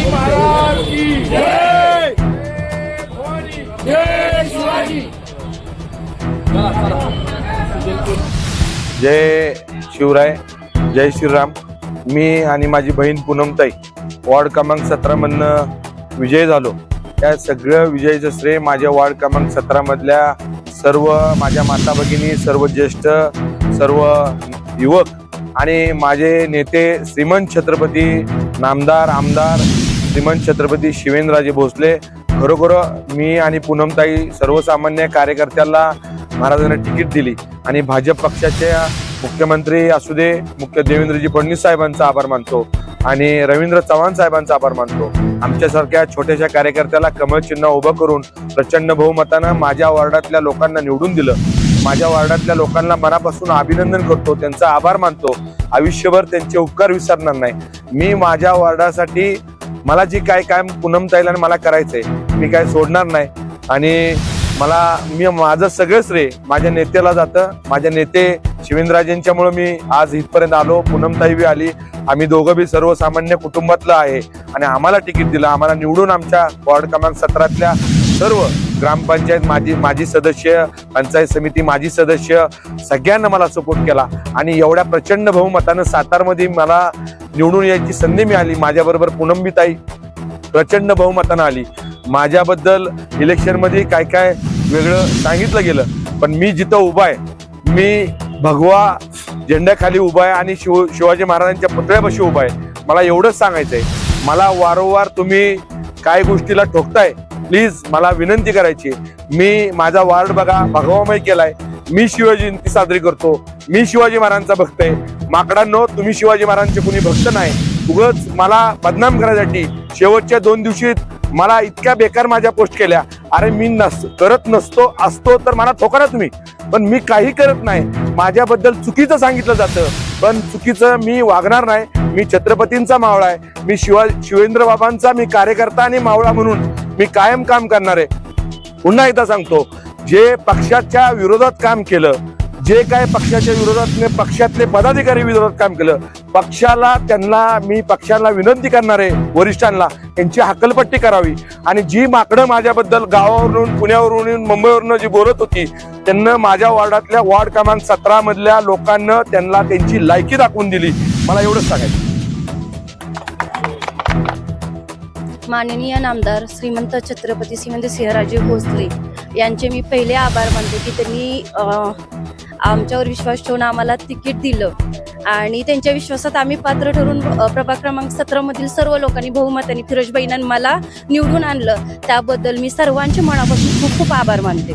महाराज की जय। जय शिवाजी। जय शिवराय, जय श्रीराम। मी आणि माझी बहीण पूनमताई वॉर्ड क्रमांक 17 मधनं विजयी झालो। त्या सगळं विजयाचं श्रेय माझ्या वॉर्ड क्रमांक 17 मधल्या सर्व माझ्या माता भगिनी, सर्व ज्येष्ठ, सर्व युवक आणि माझे नेते श्रीमंत छत्रपती नामदार आमदार श्रीमंत छत्रपती शिवेंद्रराजे भोसले। खरोखर मी आणि पूनमताई सर्वसामान्य कार्यकर्त्याला महाराजांना तिकीट दिली आणि भाजप पक्षाच्या मुख्यमंत्री असू दे, मुख्य देवेंद्रजी फडणवीस साहेबांचा आभार मानतो आणि रवींद्र चव्हाण साहेबांचा आभार मानतो। आमच्यासारख्या छोट्याशा कार्यकर्त्याला कमळ चिन्ह उभं करून प्रचंड बहुमतानं माझ्या वॉर्डातल्या लोकांना निवडून दिलं। माझ्या वॉर्डातल्या लोकांना मनापासून अभिनंदन करतो, त्यांचा आभार मानतो। आयुष्यभर त्यांचे उपकार विसरणार नाही। मी माझ्या वॉर्डासाठी मला जी काय काम पूनमताईला मला करायचंय मी काय सोडणार नाही आणि मी माझं सगळं श्रेय माझ्या नेत्याला जातं। माझ्या नेते शिवेंद्रराजेंच्यामुळे मी आज इथपर्यंत आलो, पूनमताई बी आली। आम्ही दोघं बी सर्वसामान्य कुटुंबातलं आहे आणि आम्हाला तिकीट दिलं, आम्हाला निवडून आमच्या वॉर्ड क्रमांक 17तल्या सर्व ग्रामपंचायत माजी सदस्य, पंचायत समिती माजी सदस्य सगळ्यांना मला सपोर्ट केला आणि एवढ्या प्रचंड बहुमतानं सातारमध्ये मला निवडून यायची संधी मिळाली। माझ्याबरोबर पूनमताई प्रचंड बहुमतानं आली। माझ्याबद्दल इलेक्शनमध्ये काय काय वेगळं सांगितलं गेलं, पण मी जिथं उभा आहे, मी भगवा झेंड्याखाली उभा आहे आणि शिवाजी महाराजांच्या पुतळ्यापाशी उभा आहे। मला एवढंच सांगायचंय, मला वारंवार तुम्ही काय गोष्टीला ठोकताय, प्लीज मला विनंती करायची। मी माझा वार्ड बघा भगवामय केलाय, मी शिवाजी जयंती साजरी करतो, मी शिवाजी महाराजांचा भक्त आहे। माकडांनो, तुम्ही शिवाजी महाराजांचे कुणी भक्त नाही, उगाच मला बदनाम करण्यासाठी शेवटच्या 2 दिवशी मला इतक्या बेकार माझ्या पोस्ट केल्या। अरे मी करत नसतो, असतो तर मला ठोका ना तुम्ही, पण मी काही करत नाही। माझ्याबद्दल चुकीचं सांगितलं जातं, पण चुकीचं मी वागणार नाही। मी छत्रपतींचा मावळा आहे, मी शिवेंद्र बाबांचा मी कार्यकर्ता आणि मावळा म्हणून मी कायम काम करणार आहे। पुन्हा एकदा सांगतो, जे पक्षाच्या विरोधात काम केलं, जे काय पक्षाच्या विरोधात पक्षातले पदाधिकारी विरोधात काम केलं, मी पक्षाला विनंती करणार आहे वरिष्ठांना यांची हकलपट्टी करावी आणि जी माकडं माझ्याबद्दल गावावरून, पुण्यावरून, मुंबईवरून जी बोलत होती त्यांना माझ्या वॉर्डातल्या वॉर्ड क्रमांक 17 मधल्या लोकांना त्यांना त्यांची लायकी दाखवून दिली। मला एवढंच सांगायचं। माननीय नामदार श्रीमंत छत्रपती शिवेंद्रसिंहराजे भोसले यांचे मी पहिले आभार मानते की त्यांनी आमच्यावर विश्वास ठेवून आम्हाला तिकीट दिलं आणि त्यांच्या विश्वासात आम्ही पात्र ठरून प्रभाग क्रमांक 17 मधील सर्व लोकांनी बहुमताने फिरोजबाईंना मला निवडून आणलं। त्याबद्दल मी सर्वांचे मनापासून खूप खूप आभार मानते।